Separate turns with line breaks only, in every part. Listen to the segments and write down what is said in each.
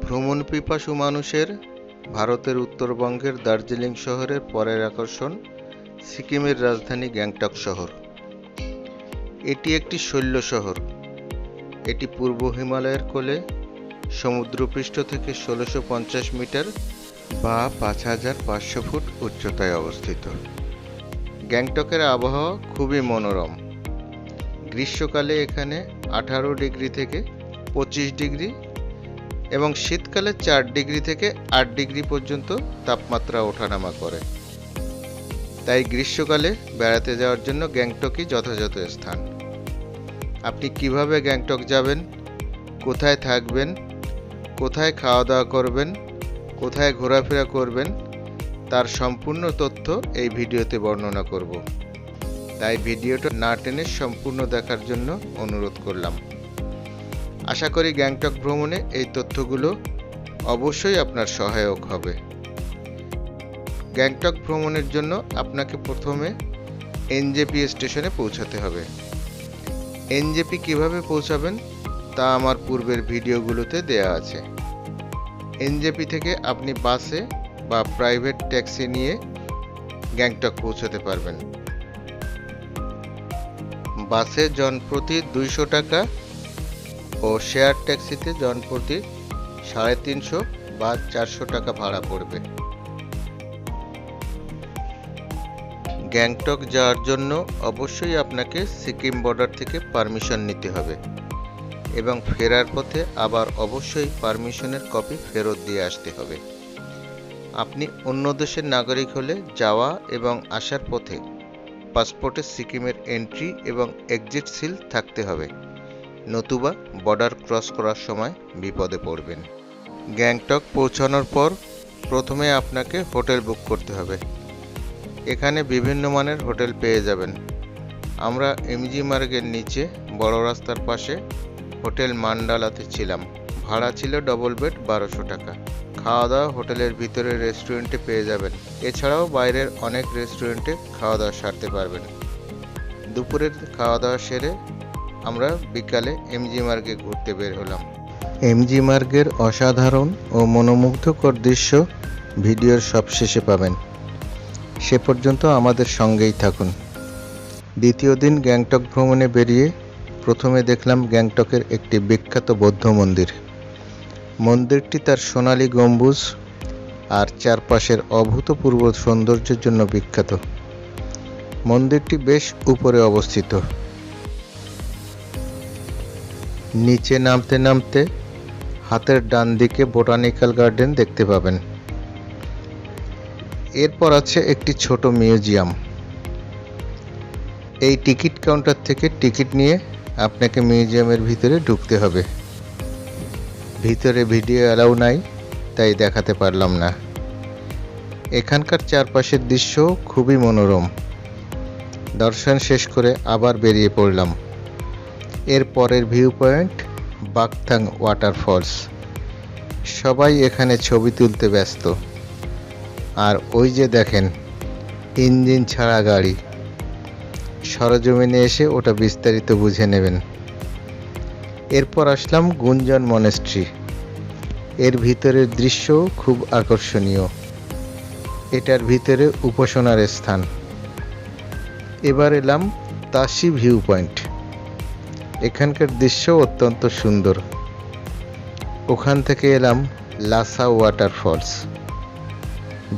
ভ্রমণ পিপাসু মানুষের ভারতের উত্তরবঙ্গের দার্জিলিং শহরের পরের আকর্ষণ সিকিমের রাজধানী গ্যাংটক শহর। এটি একটি শৈল শহর। এটি পূর্ব হিমালয়ের কোলে সমুদ্রপৃষ্ঠ থেকে ১৬৫০ মিটার বা ৫৫০০ ফুট উচ্চতায় অবস্থিত। গ্যাংটকের আবহাওয়া খুবই মনোরম। গ্রীষ্মকালে এখানে ১৮ ডিগ্রি থেকে ২৫ ডিগ্রি এবং শীতকালে ৪ ডিগ্রি থেকে ৮ ডিগ্রি পর্যন্ত তাপমাত্রা ওঠানামা করে। তাই গ্রীষ্মকালে বেড়াতে যাওয়ার জন্য গ্যাংটকই যথাযথ স্থান। আপনি কিভাবে গ্যাংটক যাবেন, কোথায় থাকবেন, কোথায় খাওয়া দাওয়া করবেন, কোথায় ঘোরাফেরা করবেন, তার সম্পূর্ণ তথ্য এই ভিডিওতে বর্ণনা করব। তাই ভিডিওটা না টেনে সম্পূর্ণ দেখার জন্য অনুরোধ করলাম। আশা করি গ্যাংটক ভ্রমণে এই তথ্যগুলো অবশ্যই আপনার সহায়ক হবে। গ্যাংটক ভ্রমণের জন্য আপনাকে প্রথমে এনজেপি স্টেশনে পৌঁছাতে হবে। এনজেপি কিভাবে পৌঁছাবেন তা আমার পূর্বের ভিডিওগুলোতে দেয়া আছে। এনজেপি থেকে আপনি বাসে বা প্রাইভেট ট্যাক্সি নিয়ে গ্যাংটক পৌঁছাতে পারবেন। বাসে জনপ্রতি ২০০ টাকা ও শেয়ার ট্যাক্সিতে জনপ্রতি ৩৫০ বা ৪০০ টাকা ভাড়া পড়বে। গ্যাংটক যাওয়ার জন্য অবশ্যই আপনাকে সিকিম বর্ডার থেকে পারমিশন নিতে হবে এবং ফেরার পথে আবার অবশ্যই পারমিশনের কপি ফেরত দিয়ে আসতে হবে। আপনি অন্য দেশের নাগরিক হলে যাওয়া এবং আসার পথে পাসপোর্টে সিকিমের এন্ট্রি এবং এক্সিট সিল থাকতে হবে, নতুবা বর্ডার ক্রস করার সময় বিপদে পড়বেন। গ্যাংটক পৌঁছানোর পর প্রথমে আপনাকে হোটেল বুক করতে হবে। এখানে বিভিন্ন মানের হোটেল পেয়ে যাবেন। আমরা এমজি মার্গের নিচে বড় রাস্তার পাশে হোটেল মান্ডালাতে ছিলাম। ভাড়া ছিল ডবল বেড ১২০০ টাকা। খাওয়া দাওয়া হোটেলের ভিতরে রেস্টুরেন্টে পেয়ে যাবেন। এছাড়াও বাইরের অনেক রেস্টুরেন্টে খাওয়া দাওয়া সারতে পারবেন। দুপুরের খাওয়া দাওয়া সেরে আমরা বিকালে এমজি মার্গে ঘুরতে বের হলাম। এমজি মার্গের অসাধারণ ও মনোমুগ্ধকর দৃশ্য ভিডিওর সবশেষে পাবেন। সে পর্যন্ত আমাদের সঙ্গেই থাকুন। দ্বিতীয় দিন গ্যাংটক ভ্রমণে বেরিয়ে প্রথমে দেখলাম গ্যাংটকের একটি বিখ্যাত বৌদ্ধ মন্দির। মন্দিরটি তার সোনালী গম্বুজ আর চারপাশের অভূতপূর্ব সৌন্দর্যের জন্য বিখ্যাত। মন্দিরটি বেশ উপরে অবস্থিত। নিচে নামতে নামতে হাতের ডান দিকে বোটানিক্যাল গার্ডেন দেখতে পাবেন। এরপর আছে একটি ছোট মিউজিয়াম। এই টিকিট কাউন্টার থেকে টিকিট নিয়ে আপনাকে মিউজিয়ামের ভিতরে ঢুকতে হবে। ভিতরে ভিডিও অ্যালাউ নাই, তাই দেখাতে পারলাম না। এখানকার চারপাশের দৃশ্য খুবই মনোরম। দর্শন শেষ করে আবার বেরিয়ে পড়লাম। এর পরের ভিউ পয়েন্ট বাকথাং ওয়াটারফলস। সবাই এখানে ছবি তুলতে ব্যস্ত। আর ওই যে দেখেন ইঞ্জিন ছাড়া গাড়ি। সরজমিনে এসে ওটা বিস্তারিত বুঝে নেবেন। এরপর আসলাম গুঞ্জন মনেস্ট্রি। এর ভিতরের দৃশ্য খুব আকর্ষণীয়। এটার ভিতরে উপাসনার স্থান। এবার এলাম তাসি ভিউ পয়েন্ট। এখানকার দৃশ্য অত্যন্ত সুন্দর। ওখান থেকে এলাম লাসা ওয়াটারফলস।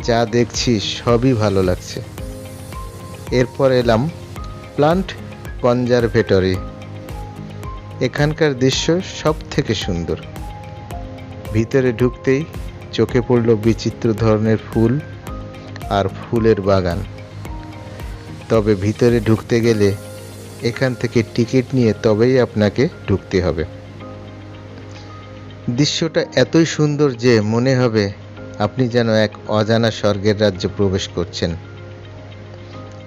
যা দেখছি সবই ভালো লাগছে। এরপর এলাম প্লান্ট কনজারভেটরি। এখানকার দৃশ্য সব থেকে সুন্দর। ভিতরে ঢুকতেই চোখে পড়ল বিচিত্র ধরনের ফুল আর ফুলের বাগান। তবে ভিতরে ঢুকতে গেলে এখান থেকে টিকিট নিয়ে তবেই আপনাকে ঢুকতে হবে। দৃশ্যটা এতই সুন্দর যে মনে হবে আপনি যেন এক অজানা স্বর্গের রাজ্যে প্রবেশ করছেন।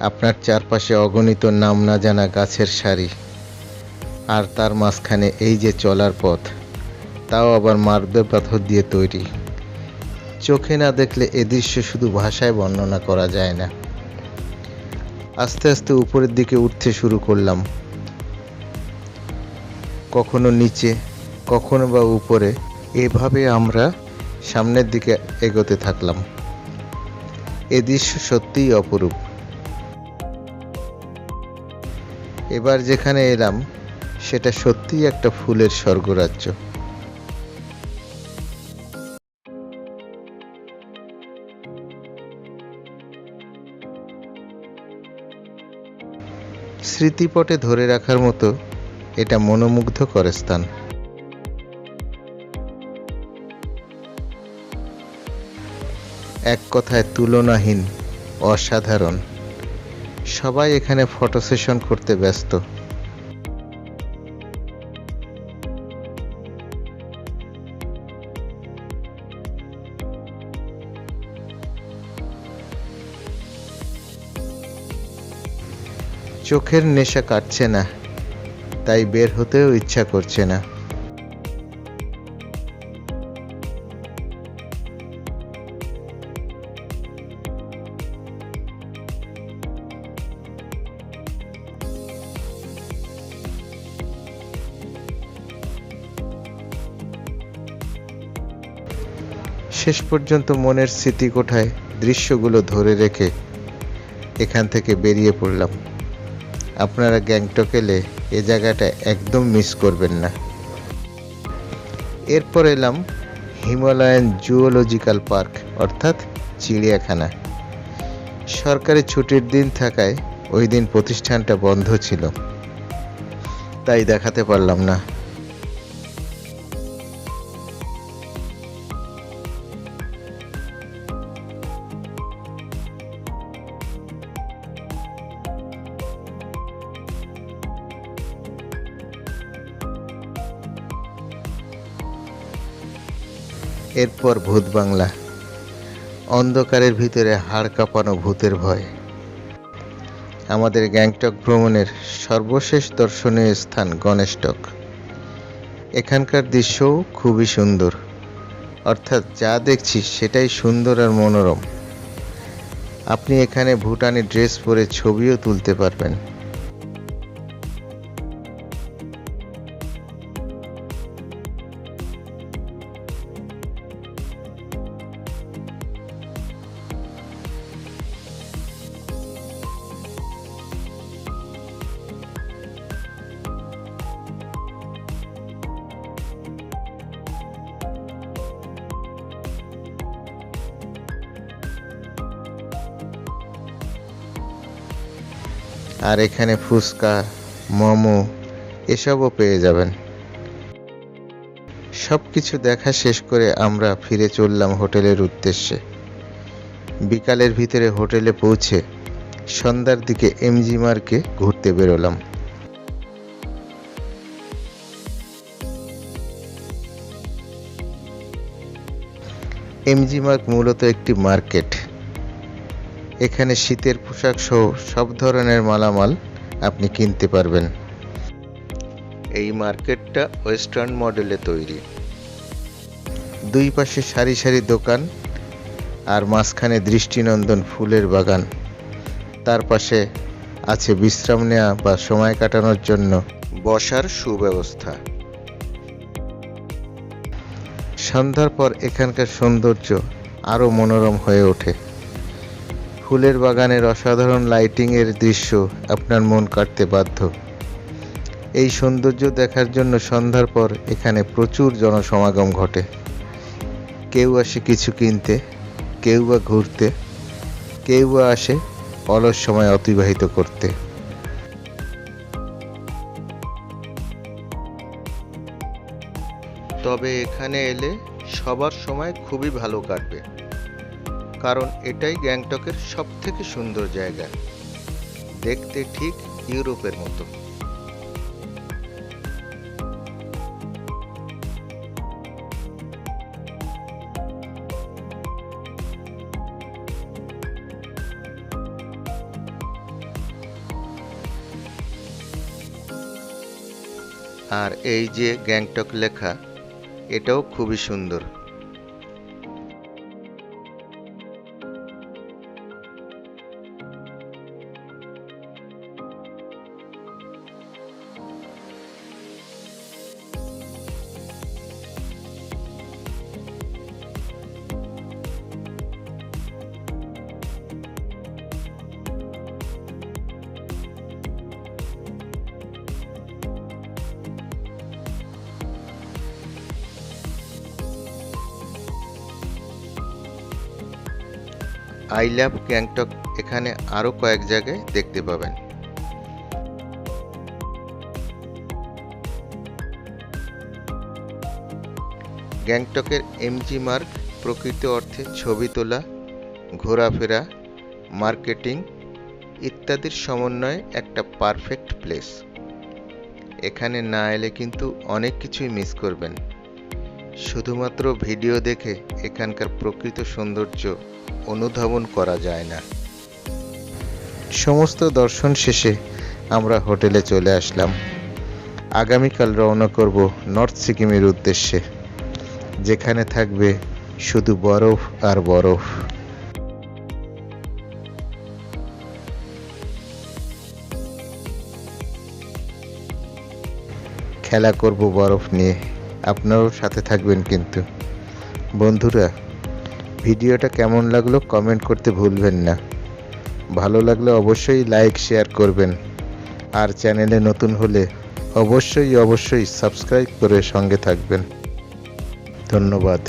আপনার চারপাশে অগণিত নাম না জানা গাছের সারি, আর তার মাঝখানে এই যে চলার পথ, তাও আবার মার্বেল পাথর দিয়ে তৈরি। চোখে না দেখলে এ দৃশ্য শুধু ভাষায় বর্ণনা করা যায় না। আস্তে আস্তে উপরের দিকে উঠতে শুরু করলাম। কখনো নিচে, কখনো বা উপরে এভাবে আমরা সামনের দিকে এগোতে থাকলাম। এ দৃশ্য সত্যিই অপরূপ। এবার যেখানে এলাম সেটা সত্যিই একটা ফুলের স্বর্গরাজ্য। স্মৃতিপটে ধরে রাখার মতো এটা মনোমুগ্ধকর স্থান। এক কথায় তুলনাহীন, অসাধারণ। সবাই এখানে ফটো সেশন করতে ব্যস্ত। চোখের নেশা কাটছে না, তাই বের হতেও ইচ্ছা করছে না। শেষ পর্যন্ত মনের স্মৃতিকোঠায় দৃশ্যগুলো ধরে রেখে এখান থেকে বেরিয়ে পড়লাম। আপনারা গ্যাংটক এলে এ জায়গাটা একদম মিস করবেন না। এরপর এলাম হিমালয়ান জুওলজিক্যাল পার্ক অর্থাৎ চিড়িয়াখানা। সরকারি ছুটির দিন থাকায় ওই দিন প্রতিষ্ঠানটা বন্ধ ছিল, তাই দেখাতে পারলাম না। এরপর ভূত বাংলা, অন্ধকারের ভিতরে হাড় কাঁপানো ভূতের ভয়। আমাদের গ্যাংটক ভ্রমণের সর্বশেষ দর্শনীয় স্থান গণেশটক। এখানকার দৃশ্যও খুবই সুন্দর, অর্থাৎ যা দেখছি সেটাই সুন্দর আর মনোরম। আপনি এখানে ভুটানি ড্রেস পরে ছবিও তুলতে পারবেন। আর এখানে ফুচকা, মোমো এসবও পেয়ে যাবেন। সব কিছু দেখা শেষ করে আমরা ফিরে চললাম হোটেলের উদ্দেশ্যে। বিকালের ভিতরে হোটেলে পৌঁছে সন্ধ্যার দিকে এমজি মার্গে ঘুরতে বেরোলাম। এমজি মার্গ মূলত একটি মার্কেট। এখানে শীতের পোশাক সহ সব ধরনের মালামাল আপনি কিনতে পারবেন। এই মার্কেটটা ওয়েস্টার্ন মডেলে তৈরি। দুই পাশে সারি সারি দোকান আর মাঝখানে দৃষ্টিনন্দন ফুলের বাগান। তার পাশে আছে বিশ্রাম নেওয়া বা সময় কাটানোর জন্য বসার সুব্যবস্থা। সন্ধ্যার পর এখানকার সৌন্দর্য আরও মনোরম হয়ে ওঠে। ফুলের বাগানের অসাধারণ লাইটিংয়ের দৃশ্য আপনার মন কাড়তে বাধ্য। এই সৌন্দর্য দেখার জন্য সন্ধ্যার পর এখানে প্রচুর জনসমাগম ঘটে। কেউ আসে কিছু কিনতে, কেউ বা ঘুরতে, কেউ বা আসে অলস সময় অতিবাহিত করতে। তবে এখানে এলে সবার সময় খুবই ভালো কাটবে, কারণ এটাই গ্যাংটকের সবথেকে সুন্দর জায়গা। দেখতে ঠিক ইউরোপের মতো। আর এই যে গ্যাংটক লেখা, এটাও খুবই সুন্দর। আই লাভ গ্যাংটক এখানে আরও কয়েক জায়গায় দেখতে পাবেন। গ্যাংটকের এমজি মার্গ প্রকৃত অর্থে ছবি তোলা, ঘোরাফেরা, মার্কেটিং ইত্যাদির সমন্বয়ে একটা পারফেক্ট প্লেস। এখানে না এলে কিন্তু অনেক কিছুই মিস করবেন। শুধুমাত্র ভিডিও দেখে এখানকার প্রকৃত সৌন্দর্য অনুধাবন করা যায় না। সমস্ত দর্শন শেষে আমরা হোটেলে চলে আসলাম। আগামীকাল রওনা করব নর্থ সিকিমের উদ্দেশ্যে, যেখানে থাকবে শুধু বরফ আর বরফ। খেলা করব বরফ নিয়ে, আপনারাও সাথে থাকবেন কিন্তু। বন্ধুরা, ভিডিওটা কেমন লাগলো কমেন্ট করতে ভুলবেন না। ভালো লাগলে অবশ্যই লাইক শেয়ার করবেন, আর চ্যানেলে নতুন হলে অবশ্যই সাবস্ক্রাইব করে সঙ্গে থাকবেন। ধন্যবাদ।